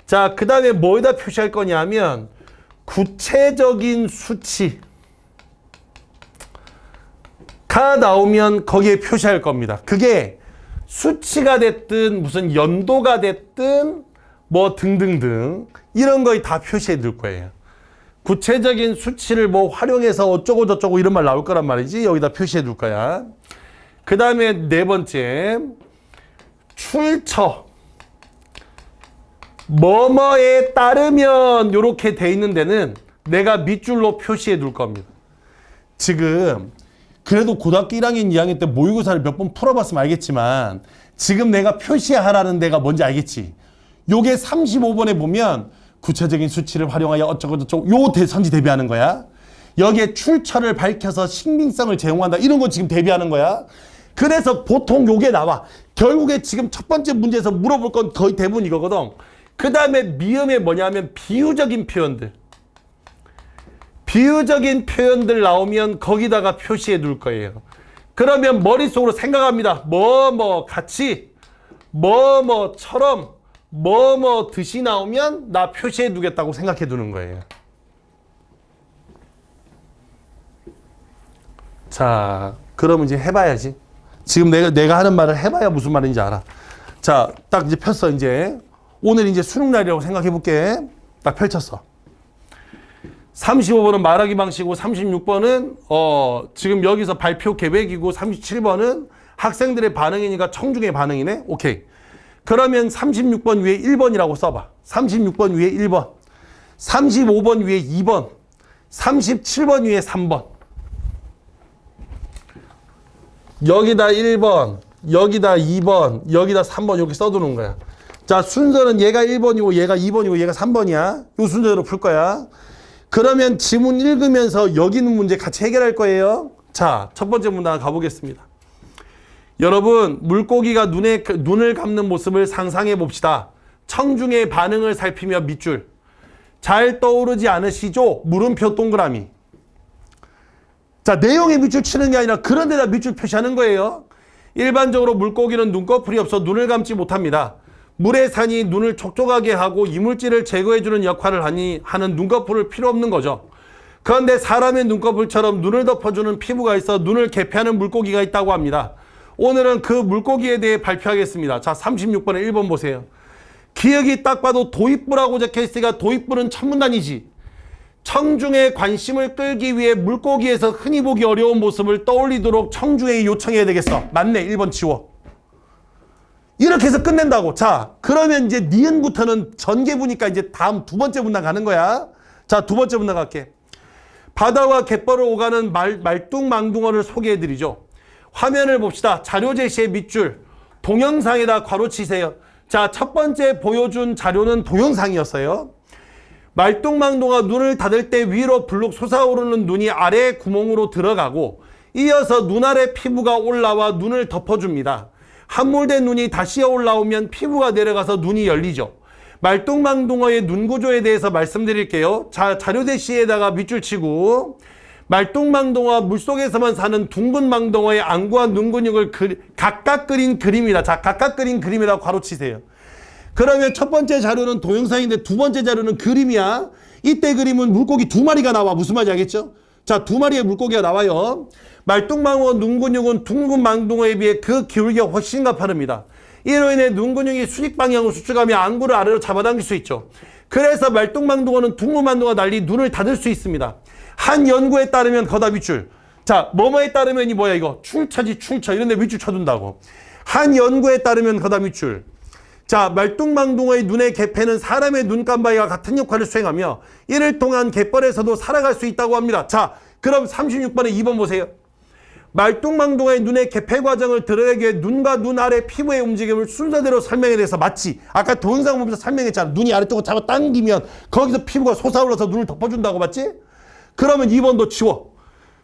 자, 그 다음에 뭐에다 표시할 거냐면 구체적인 수치가 나오면 거기에 표시할 겁니다. 그게 수치가 됐든 무슨 연도가 됐든 뭐 등등등 이런 거에 다 표시해 둘 거예요. 구체적인 수치를 뭐 활용해서 어쩌고 저쩌고 이런 말 나올 거란 말이지. 여기다 표시해 둘 거야. 그 다음에 네 번째, 출처. 뭐뭐에 따르면 이렇게 돼 있는 데는 내가 밑줄로 표시해 둘 겁니다. 지금 그래도 고등학교 1학년, 2학년 때 모의고사를 몇 번 풀어봤으면 알겠지만 지금 내가 표시하라는 데가 뭔지 알겠지? 요게 35번에 보면 구체적인 수치를 활용하여 어쩌고 저쩌고 요 선지 대비하는 거야. 여기에 출처를 밝혀서 신빙성을 제공한다. 이런 거 지금 대비하는 거야. 그래서 보통 요게 나와. 결국에 지금 첫 번째 문제에서 물어볼 건 거의 대부분 이거거든. 그 다음에 미음에 뭐냐면 비유적인 표현들. 비유적인 표현들 나오면 거기다가 표시해 둘 거예요. 그러면 머릿속으로 생각합니다. 뭐뭐 같이, 뭐뭐처럼, 뭐뭐 듯이 나오면 나 표시해 두겠다고 생각해 두는 거예요. 자, 그러면 이제 해봐야지. 지금 내가 하는 말을 해봐야 무슨 말인지 알아. 자, 딱 이제 폈어, 이제. 오늘 이제 수능 날이라고 생각해 볼게. 딱 펼쳤어. 35번은 말하기 방식이고 36번은 지금 여기서 발표 계획이고 37번은 학생들의 반응이니까 청중의 반응이네. 오케이. 그러면 36번 위에 1번이라고 써봐. 36번 위에 1번. 35번 위에 2번. 37번 위에 3번. 여기다 1번, 여기다 2번, 여기다 3번 이렇게 써두는 거야. 자, 순서는 얘가 1번이고 얘가 2번이고 얘가 3번이야. 이 순서대로 풀 거야. 그러면 지문 읽으면서 여기 있는 문제 같이 해결할 거예요. 자, 첫 번째 문단 가보겠습니다. 여러분, 물고기가 눈을 감는 모습을 상상해 봅시다. 청중의 반응을 살피며 밑줄. 잘 떠오르지 않으시죠? 물음표 동그라미. 자, 내용에 밑줄 치는 게 아니라 그런 데다 밑줄 표시하는 거예요. 일반적으로 물고기는 눈꺼풀이 없어 눈을 감지 못합니다. 물에 사니 눈을 촉촉하게 하고 이물질을 제거해주는 역할을 하는 눈꺼풀을 필요 없는 거죠. 그런데 사람의 눈꺼풀처럼 눈을 덮어주는 피부가 있어 눈을 개폐하는 물고기가 있다고 합니다. 오늘은 그 물고기에 대해 발표하겠습니다. 자, 36번에 1번 보세요. 기억이 딱 봐도 도입부라고 적혀있으니까 도입부는 첫 문단이지. 청중의 관심을 끌기 위해 물고기에서 흔히 보기 어려운 모습을 떠올리도록 청중에게 요청해야 되겠어. 맞네. 1번 치워. 이렇게 해서 끝낸다고. 자, 그러면 이제 니은부터는 전개부니까 이제 다음 두 번째 문단 가는 거야. 자, 두 번째 문단 갈게. 바다와 갯벌을 오가는 말뚝망둥어를 소개해드리죠. 화면을 봅시다. 자료 제시의 밑줄 동영상에다 괄호치세요. 자, 첫 번째 보여준 자료는 동영상이었어요. 말뚝망둥어가 눈을 닫을 때 위로 불룩 솟아오르는 눈이 아래 구멍으로 들어가고 이어서 눈 아래 피부가 올라와 눈을 덮어줍니다. 함몰된 눈이 다시 올라오면 피부가 내려가서 눈이 열리죠. 말뚝망둥어의 눈 구조에 대해서 말씀드릴게요. 자, 자료 대시에다가 밑줄 치고 말뚝망둥어와 물속에서만 사는 둥근 망둥어의 안구와 눈 근육을 각각 그린 그림이다. 자, 각각 그린 그림에다 괄호치세요. 그러면 첫 번째 자료는 동영상인데 두 번째 자료는 그림이야. 이때 그림은 물고기 두 마리가 나와. 무슨 말인지 알겠죠? 자, 두 마리의 물고기가 나와요. 말뚝망어 눈 근육은 둥근 망둥어에 비해 그 기울기가 훨씬 가파릅니다. 이로 인해 눈 근육이 수직 방향으로 수축하며 안구를 아래로 잡아당길 수 있죠. 그래서 말뚝망둥어는 둥근 망둥어와 달리 눈을 닫을 수 있습니다. 한 연구에 따르면 거다 밑줄. 자, 뭐뭐에 따르면 이 뭐야 이거? 출처지 출처. 이런데 밑줄 쳐둔다고. 한 연구에 따르면 거다 밑줄. 자, 말뚝망둥어의 눈의 개폐는 사람의 눈깜바위와 같은 역할을 수행하며 이를 통한 갯벌에서도 살아갈 수 있다고 합니다. 자, 그럼 36번에 2번 보세요. 말뚝망둥어의 눈의 개폐 과정을 드러내기 위해 눈과 눈 아래 피부의 움직임을 순서대로 설명에 대해서 맞지? 아까 동영상 보면서 설명했잖아. 눈이 아래쪽으로 잡아 당기면 거기서 피부가 솟아올라서 눈을 덮어준다고 맞지? 그러면 2번도 치워.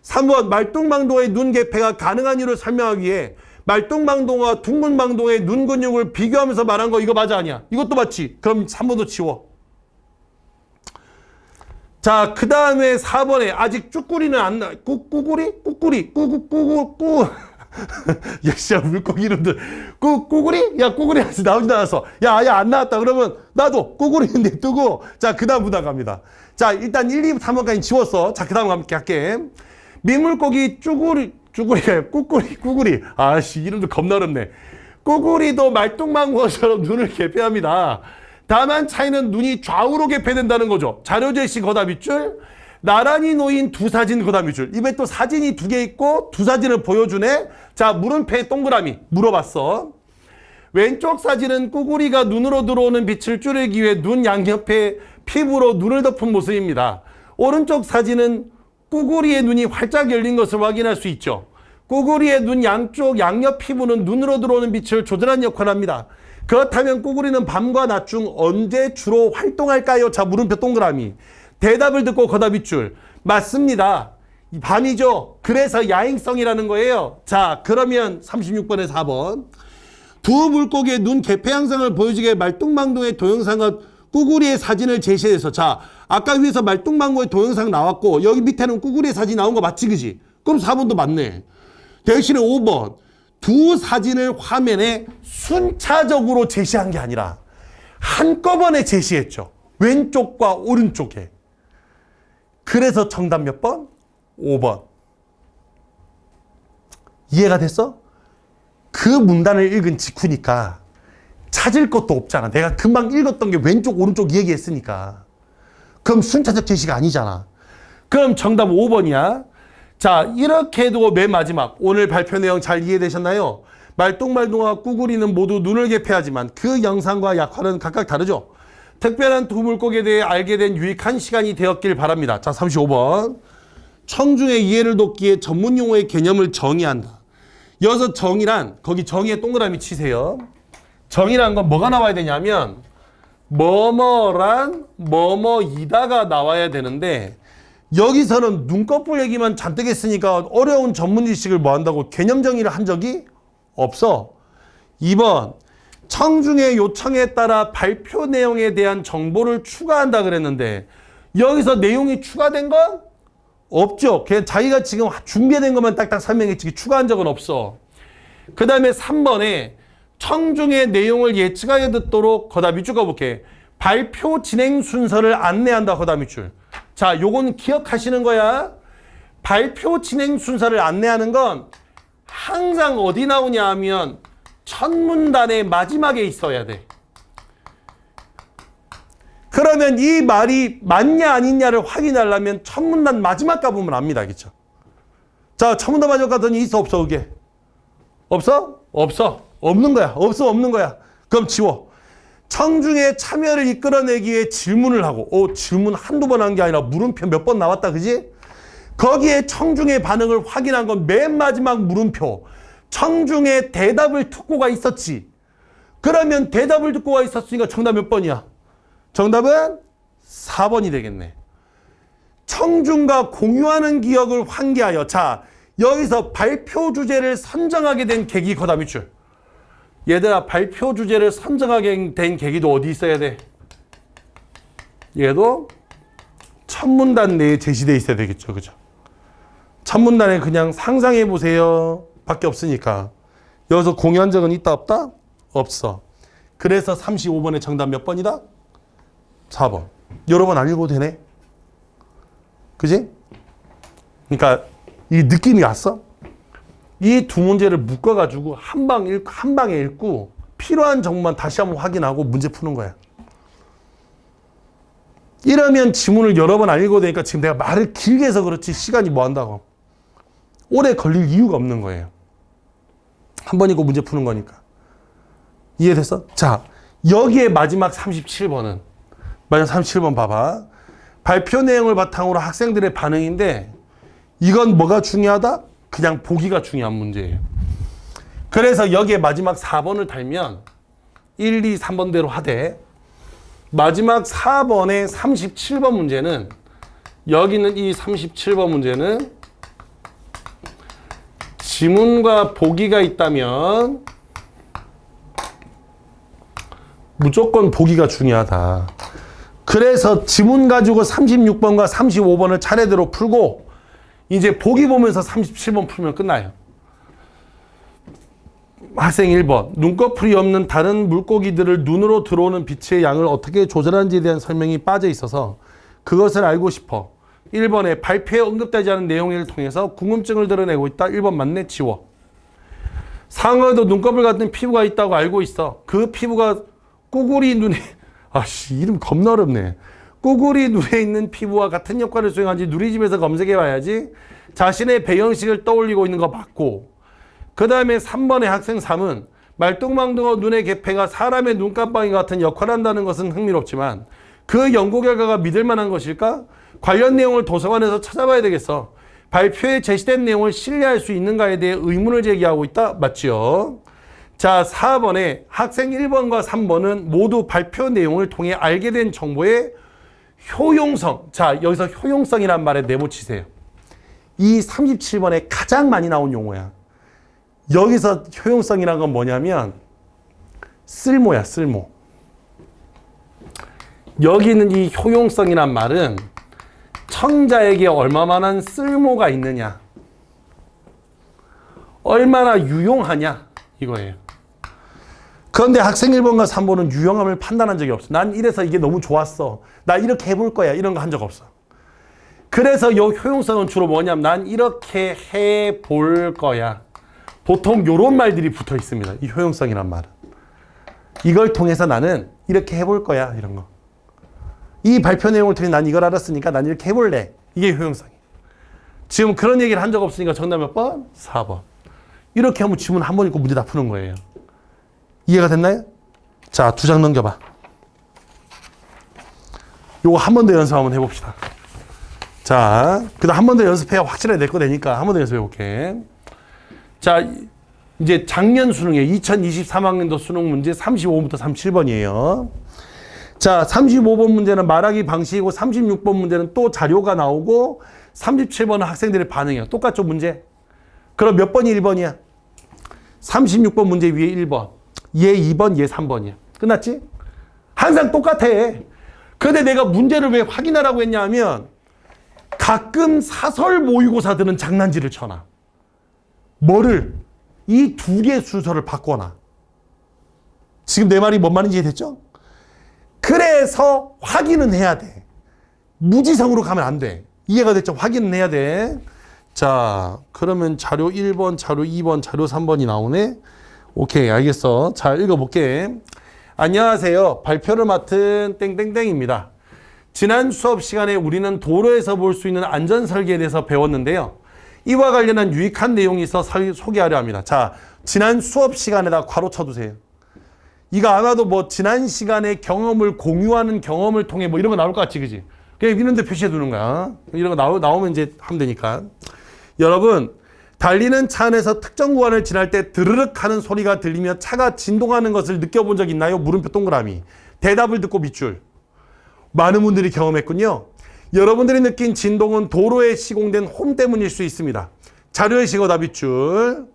3번 말뚝망둥어의 눈 개폐가 가능한 이유를 설명하기 위해 말뚝망둥어와 둥근 망둥어의 눈 근육을 비교하면서 말한 거 이거 맞아 아니야? 이것도 맞지? 그럼 3번도 치워. 자, 그 다음에 4번에 아직 쭈꾸리는 안 나. 꾸꾸리? 야, 물고기 이름들. 꾸구리? 야, 꾸구리 아직 나오지도 않았어. 야, 안 나왔다. 그러면 나도 꾸구리인데 뜨고. 자, 그 다음부터 갑니다. 자, 일단 1, 2, 3번까지 지웠어. 자, 그 다음 갈게. 민물고기 쭈꾸리가 꾸구리. 아씨, 이름도 겁나 어렵네. 꾸구리도 말뚝망어처럼 눈을 개폐합니다. 다만 차이는 눈이 좌우로 개폐된다는 거죠. 자료 제시 거다 밑줄. 나란히 놓인 두 사진 거다 밑줄. 입에 또 사진이 두 개 있고 두 사진을 보여주네. 자, 물음표에 동그라미 물어봤어. 왼쪽 사진은 꾸구리가 눈으로 들어오는 빛을 줄이기 위해 눈 양옆에 피부로 눈을 덮은 모습입니다. 오른쪽 사진은 꾸구리의 눈이 활짝 열린 것을 확인할 수 있죠. 꾸구리의 눈 양쪽 양옆 피부는 눈으로 들어오는 빛을 조절하는 역할을 합니다. 그렇다면 꾸구리는 밤과 낮 중 언제 주로 활동할까요? 자, 물음표 동그라미. 대답을 듣고 거다 밑줄. 맞습니다. 밤이죠. 그래서 야행성이라는 거예요. 자, 그러면 36번에 4번. 두 물고기의 눈 개폐 양상을 보여주게 말뚝망둥어의 동영상과 꾸구리의 사진을 제시해서, 자, 아까 위에서 말뚝망둥어의 동영상 나왔고 여기 밑에는 꾸구리의 사진 나온 거 맞지, 그지? 그럼 4번도 맞네. 대신에 5번. 두 사진을 화면에 순차적으로 제시한 게 아니라 한꺼번에 제시했죠. 왼쪽과 오른쪽에. 그래서 정답 몇 번? 5번. 이해가 됐어? 그 문단을 읽은 직후니까 찾을 것도 없잖아. 내가 금방 읽었던 게 왼쪽 오른쪽 얘기했으니까. 그럼 순차적 제시가 아니잖아. 그럼 정답 5번이야. 자, 이렇게 해두고 맨 마지막 오늘 발표 내용 잘 이해되셨나요? 말뚝말둥어와 꾸구리는 모두 눈을 개폐하지만 그 영상과 약화는 각각 다르죠. 특별한 두 물고기에 대해 알게 된 유익한 시간이 되었길 바랍니다. 자, 35번. 청중의 이해를 돕기 위해 전문 용어의 개념을 정의한다. 여기서 정의란, 거기 정의에 동그라미 치세요. 정의란 건 뭐가 나와야 되냐면 뭐뭐란 뭐뭐이다가 나와야 되는데 여기서는 눈꺼풀 얘기만 잔뜩 했으니까 어려운 전문 지식을 뭐 한다고 개념 정의를 한 적이 없어. 2번. 청중의 요청에 따라 발표 내용에 대한 정보를 추가한다 그랬는데 여기서 내용이 추가된 건 없죠. 그냥 자기가 지금 준비된 것만 딱딱 설명했지 추가한 적은 없어. 그 다음에 3번에 청중의 내용을 예측하여 듣도록 거다 밑줄 가볼게. 발표 진행 순서를 안내한다 거다 밑줄. 자, 요건 기억하시는 거야. 발표 진행 순서를 안내하는 건 항상 어디 나오냐 하면 첫 문단의 마지막에 있어야 돼. 그러면 이 말이 맞냐 아니냐를 확인하려면 첫 문단 마지막 가보면 압니다. 알겠죠? 자, 첫 문단 마지막 가더니 있어 없어 그게? 없어? 없어. 없는 거야. 없어 없는 거야. 그럼 지워. 청중의 참여를 이끌어내기 위해 질문을 하고 질문 한두 번 한 게 아니라 물음표 몇 번 나왔다 그지? 거기에 청중의 반응을 확인한 건 맨 마지막 물음표. 청중의 대답을 듣고가 있었지. 그러면 대답을 듣고가 있었으니까 정답 몇 번이야? 정답은 4번이 되겠네. 청중과 공유하는 기억을 환기하여. 자, 여기서 발표 주제를 선정하게 된 계기 거다 밑줄. 얘들아, 발표 주제를 선정하게 된 계기도 어디 있어야 돼? 얘도 첫 문단 내에 제시되어 있어야 되겠죠. 그죠? 첫 문단에 그냥 상상해 보세요 밖에 없으니까. 여기서 공유한 적은 있다 없다? 없어. 그래서 35번의 정답 몇 번이다? 4번. 여러 번 안 읽어도 되네. 그지? 그러니까 이 느낌이 왔어? 이 두 문제를 묶어가지고 한 방에 읽고 필요한 정보만 다시 한번 확인하고 문제 푸는 거야. 이러면 지문을 여러 번 안 읽어도 되니까 지금 내가 말을 길게 해서 그렇지 시간이 뭐 한다고. 오래 걸릴 이유가 없는 거예요. 한 번 읽고 문제 푸는 거니까. 이해됐어? 자, 여기에 마지막 37번은 마지막 37번 봐봐. 발표 내용을 바탕으로 학생들의 반응인데 이건 뭐가 중요하다? 그냥 보기가 중요한 문제예요. 그래서 여기에 마지막 4번을 달면 1, 2, 3번대로 하되 마지막 4번의 37번 문제는 여기는 이 37번 문제는 지문과 보기가 있다면 무조건 보기가 중요하다. 그래서 지문 가지고 36번과 35번을 차례대로 풀고 이제 보기 보면서 37번 풀면 끝나요. 학생 1번. 눈꺼풀이 없는 다른 물고기들을 눈으로 들어오는 빛의 양을 어떻게 조절하는지에 대한 설명이 빠져 있어서 그것을 알고 싶어. 1번에 발표에 언급되지 않은 내용을 통해서 궁금증을 드러내고 있다. 1번 맞네. 지워. 상어에도 눈꺼풀 같은 피부가 있다고 알고 있어. 그 피부가 꾸구리 눈에 아씨 이름 겁나 어렵네. 꾸구리 눈에 있는 피부와 같은 역할을 수행하는지 누리집에서 검색해 봐야지. 자신의 배영식을 떠올리고 있는 거 맞고. 그 다음에 3번의 학생 3은 말똥망둥어 눈의 개폐가 사람의 눈깜빡이 같은 역할을 한다는 것은 흥미롭지만 그 연구 결과가 믿을 만한 것일까? 관련 내용을 도서관에서 찾아봐야 되겠어. 발표에 제시된 내용을 신뢰할 수 있는가에 대해 의문을 제기하고 있다. 맞지요? 자, 4번에 학생 1번과 3번은 모두 발표 내용을 통해 알게 된 정보의 효용성. 자, 여기서 효용성이란 말에 네모치세요. 이 37번에 가장 많이 나온 용어야. 여기서 효용성이란 건 뭐냐면 쓸모야, 쓸모. 여기는 이 효용성이란 말은 청자에게 얼마만한 쓸모가 있느냐, 얼마나 유용하냐 이거예요. 그런데 학생 1번과 3번은 유용함을 판단한 적이 없어. 난 이래서 이게 너무 좋았어. 나 이렇게 해볼 거야. 이런 거 한 적 없어. 그래서 이 효용성은 주로 뭐냐면 난 이렇게 해볼 거야. 보통 이런 말들이 붙어 있습니다. 이 효용성이란 말은. 이걸 통해서 나는 이렇게 해볼 거야. 이런 거. 이 발표 내용을 통해 난 이걸 알았으니까 난 이렇게 해볼래. 이게 효용성이에요. 지금 그런 얘기를 한 적 없으니까 정답 몇 번? 4번. 이렇게 하면 지문 한 번 읽고 문제 다 푸는 거예요. 이해가 됐나요? 자, 2장 넘겨봐. 요거 한 번 더 연습 한번 해봅시다. 자, 그 다음 한 번 더 연습해야 확실하게 내 거 되니까 한 번 더 연습해볼게. 자, 이제 작년 수능에 2023학년도 수능 문제 35번부터 37번이에요. 자, 35번 문제는 말하기 방식이고 36번 문제는 또 자료가 나오고 37번은 학생들의 반응이에요. 똑같죠, 문제? 그럼 몇 번이 1번이야? 36번 문제 위에 1번. 얘 2번, 얘 3번이야. 끝났지? 항상 똑같아. 그런데 내가 문제를 왜 확인하라고 했냐 하면 가끔 사설 모의고사들은 장난질을 쳐놔. 뭐를? 이 두 개의 순서를 바꿔놔. 지금 내 말이 뭔 말인지 이해됐죠? 그래서 확인은 해야 돼. 무지성으로 가면 안 돼. 이해가 됐죠? 확인은 해야 돼. 자, 그러면 자료 1번, 자료 2번, 자료 3번이 나오네. 오케이, 알겠어. 자, 읽어볼게. 안녕하세요. 발표를 맡은 땡땡땡입니다. 지난 수업 시간에 우리는 도로에서 볼 수 있는 안전 설계에 대해서 배웠는데요. 이와 관련한 유익한 내용이 있어 소개하려 합니다. 자, 지난 수업 시간에다 괄호 쳐두세요. 이거 아마도 뭐 지난 시간에 경험을 공유하는 경험을 통해 뭐 이런 거 나올 것 같지, 그지? 그냥 이런 데 표시해 두는 거야. 이런 거 나오면 이제 하면 되니까. 여러분, 달리는 차 안에서 특정 구간을 지날 때 드르륵 하는 소리가 들리며 차가 진동하는 것을 느껴본 적 있나요? 물음표 동그라미. 대답을 듣고 밑줄. 많은 분들이 경험했군요. 여러분들이 느낀 진동은 도로에 시공된 홈 때문일 수 있습니다. 자료의 식어다 밑줄.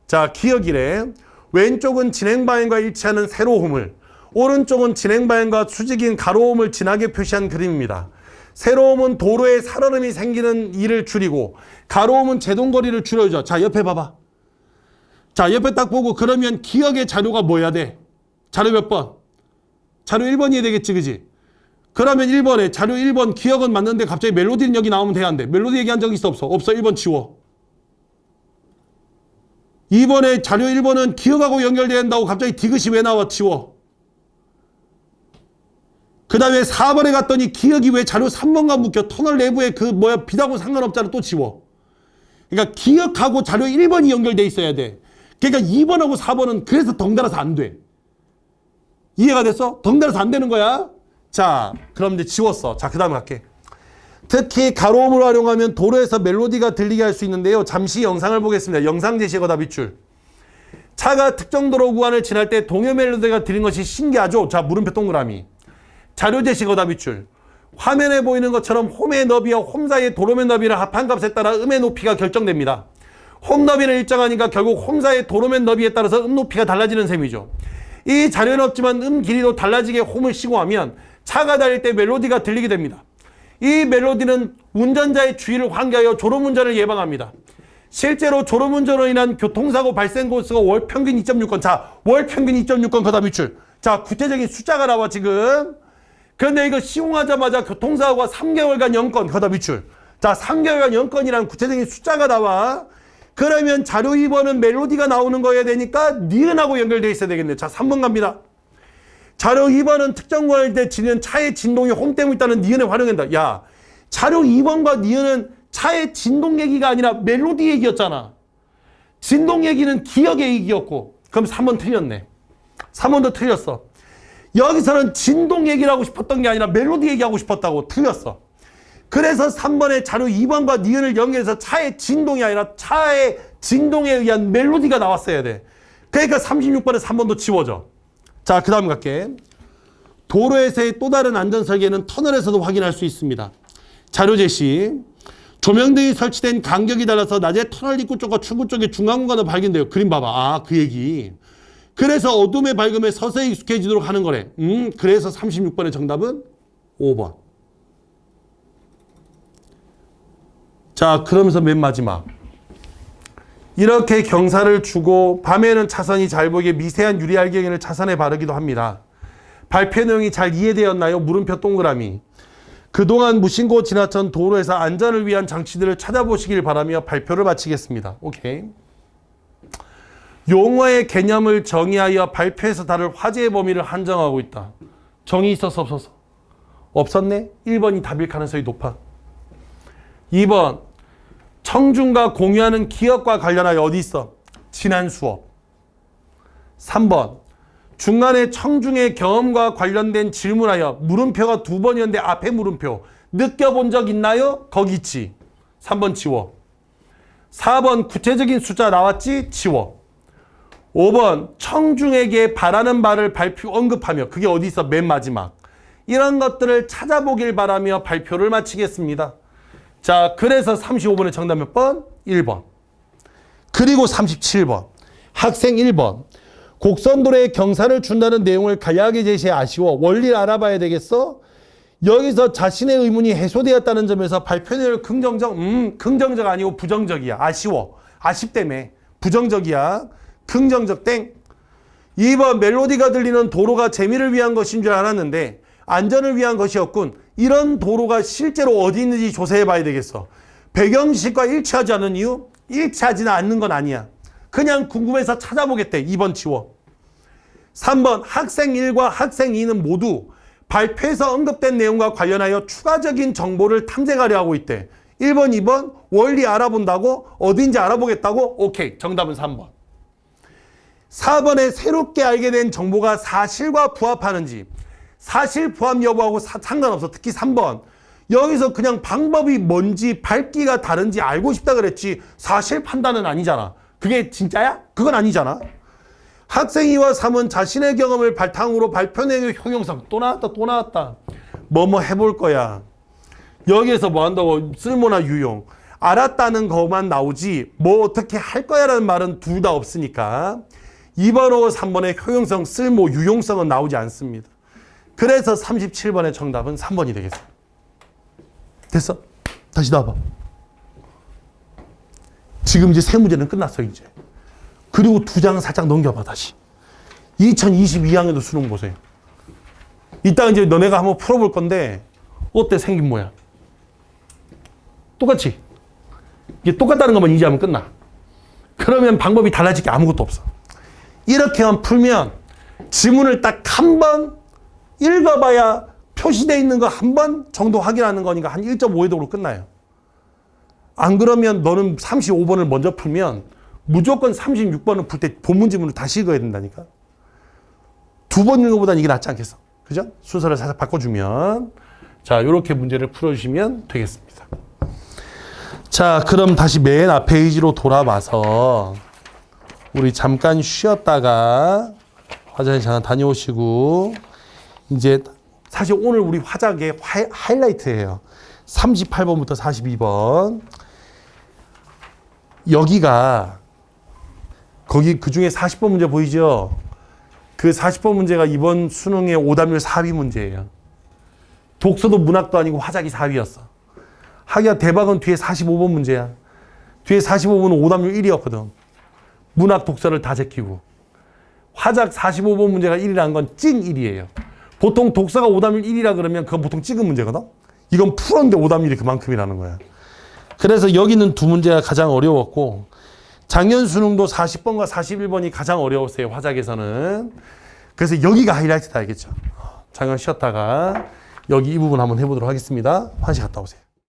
자, 기억이래. 왼쪽은 진행 방향과 일치하는 세로 홈을, 오른쪽은 진행 방향과 수직인 가로 홈을 진하게 표시한 그림입니다. 세로 홈은 도로에 살얼음이 생기는 일을 줄이고, 가로 홈은 제동거리를 줄여줘. 자, 옆에 봐봐. 자, 옆에 딱 보고, 그러면 기억의 자료가 뭐야 돼? 자료 몇 번? 자료 1번이어야 되겠지, 그지? 그러면 1번에 자료 1번 기억은 맞는데 갑자기 멜로디는 여기 나오면 돼야 안 돼? 멜로디 얘기한 적 있어 없어? 없어. 1번 지워. 2번에 자료 1번은 기억하고 연결돼야 한다고 갑자기 디귿이 왜 나와? 지워. 그 다음에 4번에 갔더니 기억이 왜 자료 3번과 묶여? 터널 내부에 그 뭐야 빛하고 상관없잖아. 또 지워. 그러니까 기억하고 자료 1번이 연결돼 있어야 돼. 그러니까 2번하고 4번은 그래서 덩달아서 안 돼. 이해가 됐어? 덩달아서 안 되는 거야. 자, 그럼 이제 지웠어. 자, 그 다음에 갈게. 특히 가로음을 활용하면 도로에서 멜로디가 들리게 할 수 있는데요. 잠시 영상을 보겠습니다. 영상 제시거다 밑줄. 차가 특정 도로 구간을 지날 때 동요 멜로디가 들린 것이 신기하죠? 자, 물음표 동그라미. 자료 제시거다 밑줄. 화면에 보이는 것처럼 홈의 너비와 홈 사이의 도로면 너비를 합한 값에 따라 음의 높이가 결정됩니다. 홈 너비는 일정하니까 결국 홈 사이의 도로면 너비에 따라서 음 높이가 달라지는 셈이죠. 이 자료는 없지만 음 길이도 달라지게 홈을 시공하면 차가 달릴 때 멜로디가 들리게 됩니다. 이 멜로디는 운전자의 주의를 환기하여 졸음운전을 예방합니다. 실제로 졸음운전으로 인한 교통사고 발생 건수가 월 평균 2.6건. 자, 월 평균 2.6건 거다 밑줄. 자, 구체적인 숫자가 나와 지금. 그런데 이거 시공하자마자 교통사고가 3개월간 0건 거다 밑줄. 자, 3개월간 0건이란 구체적인 숫자가 나와. 그러면 자료 2번은 멜로디가 나오는 거여야 되니까 니은하고 연결되어 있어야 되겠네. 자, 3번 갑니다. 자료 2번은 특정 구간일 때 지는 차의 진동이 홈 때문에 있다는 니은을 활용한다. 야, 자료 2번과 니은은 차의 진동 얘기가 아니라 멜로디 얘기였잖아. 진동 얘기는 기억의 얘기였고. 그럼 3번 틀렸네. 3번도 틀렸어. 여기서는 진동 얘기를 하고 싶었던 게 아니라 멜로디 얘기하고 싶었다고. 틀렸어. 그래서 3번에 자료 2번과 니은을 연결해서 차의 진동이 아니라 차의 진동에 의한 멜로디가 나왔어야 돼. 그러니까 36번에 3번도 지워져. 자, 그 다음 갈게. 도로에서의 또 다른 안전 설계는 터널에서도 확인할 수 있습니다. 자료 제시. 조명등이 설치된 간격이 달라서 낮에 터널 입구 쪽과 출구 쪽에 중간 공간도 발견돼요. 그림 봐봐. 아, 그 얘기. 그래서 어둠의 밝음에 서서히 익숙해지도록 하는 거래. 그래서 36번의 정답은 5번. 자, 그러면서 맨 마지막. 이렇게 경사를 주고 밤에는 차선이 잘 보이게 미세한 유리알갱이를 차선에 바르기도 합니다. 발표 내용이 잘 이해되었나요? 물음표 동그라미. 그동안 무신고 지나친 도로에서 안전을 위한 장치들을 찾아보시길 바라며 발표를 마치겠습니다. 오케이. 용어의 개념을 정의하여 발표에서 다룰 화제의 범위를 한정하고 있다. 정의 있었어 없었어? 없었네? 1번이 답일 가능성이 높아. 2번. 청중과 공유하는 기억과 관련하여 어디 있어? 지난 수업. 3번. 중간에 청중의 경험과 관련된 질문하여 물음표가 2번이었는데 앞에 물음표. 느껴본 적 있나요? 거기 있지. 3번 지워. 4번 구체적인 숫자 나왔지? 지워. 5번 청중에게 바라는 바를 언급하며 그게 어디 있어? 맨 마지막. 이런 것들을 찾아보길 바라며 발표를 마치겠습니다. 자, 그래서 35번의 정답 몇 번? 1번. 그리고 37번. 학생 1번. 곡선도로에 경사를 준다는 내용을 간략하게 제시해 아쉬워. 원리를 알아봐야 되겠어? 여기서 자신의 의문이 해소되었다는 점에서 발표 내용을 긍정적? 긍정적 아니고 부정적이야. 아쉬워. 아쉽다며. 부정적이야. 긍정적 땡. 2번 멜로디가 들리는 도로가 재미를 위한 것인 줄 알았는데 안전을 위한 것이었군. 이런 도로가 실제로 어디 있는지 조사해 봐야 되겠어. 배경지식과 일치하지 않는 이유? 일치하지는 않는 건 아니야. 그냥 궁금해서 찾아보겠대. 2번 지워. 3번 학생 1과 학생 2는 모두 발표에서 언급된 내용과 관련하여 추가적인 정보를 탐색하려 하고 있대. 1번, 2번 원리 알아본다고? 어딘지 알아보겠다고? 오케이. 정답은 3번. 4번에 새롭게 알게 된 정보가 사실과 부합하는지 사실 부합 여부하고 상관없어. 특히 3번. 여기서 그냥 방법이 뭔지 밝기가 다른지 알고 싶다 그랬지 사실 판단은 아니잖아. 그게 진짜야? 그건 아니잖아. 학생 2와 3은 자신의 경험을 바탕으로 발표내용의 형용성 또 나왔다. 뭐뭐 해볼 거야. 여기에서 뭐 한다고 쓸모나 유용. 알았다는 것만 나오지 뭐 어떻게 할 거야 라는 말은 둘 다 없으니까 2번하고 3번의 효용성, 쓸모, 유용성은 나오지 않습니다. 그래서 37번의 정답은 3번이 되겠습니다. 됐어? 다시 나와봐. 지금 이제 세 문제는 끝났어 이제. 그리고 두 장 살짝 넘겨봐 다시. 2022학년도 수능 보세요. 이따 이제 너네가 한번 풀어볼 건데 어때 생긴 모양? 똑같이. 이게 똑같다는 것만 인지하면 끝나. 그러면 방법이 달라질 게 아무것도 없어. 이렇게만 풀면 지문을 딱 한 번 읽어봐야 표시되어 있는 거 한 번 정도 확인하는 거니까 한 1.5회독으로 끝나요. 안 그러면 너는 35번을 먼저 풀면 무조건 36번을 풀 때 본문 지문을 다시 읽어야 된다니까. 두 번 읽는 것보다는 이게 낫지 않겠어? 그죠? 순서를 살짝 바꿔주면. 자, 이렇게 문제를 풀어주시면 되겠습니다. 자, 그럼 다시 맨 앞 페이지로 돌아와서 우리 잠깐 쉬었다가 화장실 잠깐 다녀오시고 이제 사실 오늘 우리 화작의 하이라이트예요. 38번부터 42번. 여기가 거기 그중에 40번 문제 보이죠? 그 40번 문제가 이번 수능의 오답률 4위 문제예요. 독서도 문학도 아니고 화작이 4위였어. 하기야 대박은 뒤에 45번 문제야. 뒤에 45번은 오답률 1위였거든. 문학 독서를 다 제끼고. 화작 45번 문제가 1위라는 건 찐 1위예요. 보통 독서가 오답률 1위라 그러면 그건 보통 찍은 문제거든. 이건 풀었는데 오답률이 그만큼이라는 거야. 그래서 여기는 두 문제가 가장 어려웠고 작년 수능도 40번과 41번이 가장 어려웠어요. 화작에서는. 그래서 여기가 하이라이트다 알겠죠. 잠깐 쉬었다가 여기 이 부분 한번 해보도록 하겠습니다. 화장실 갔다 오세요.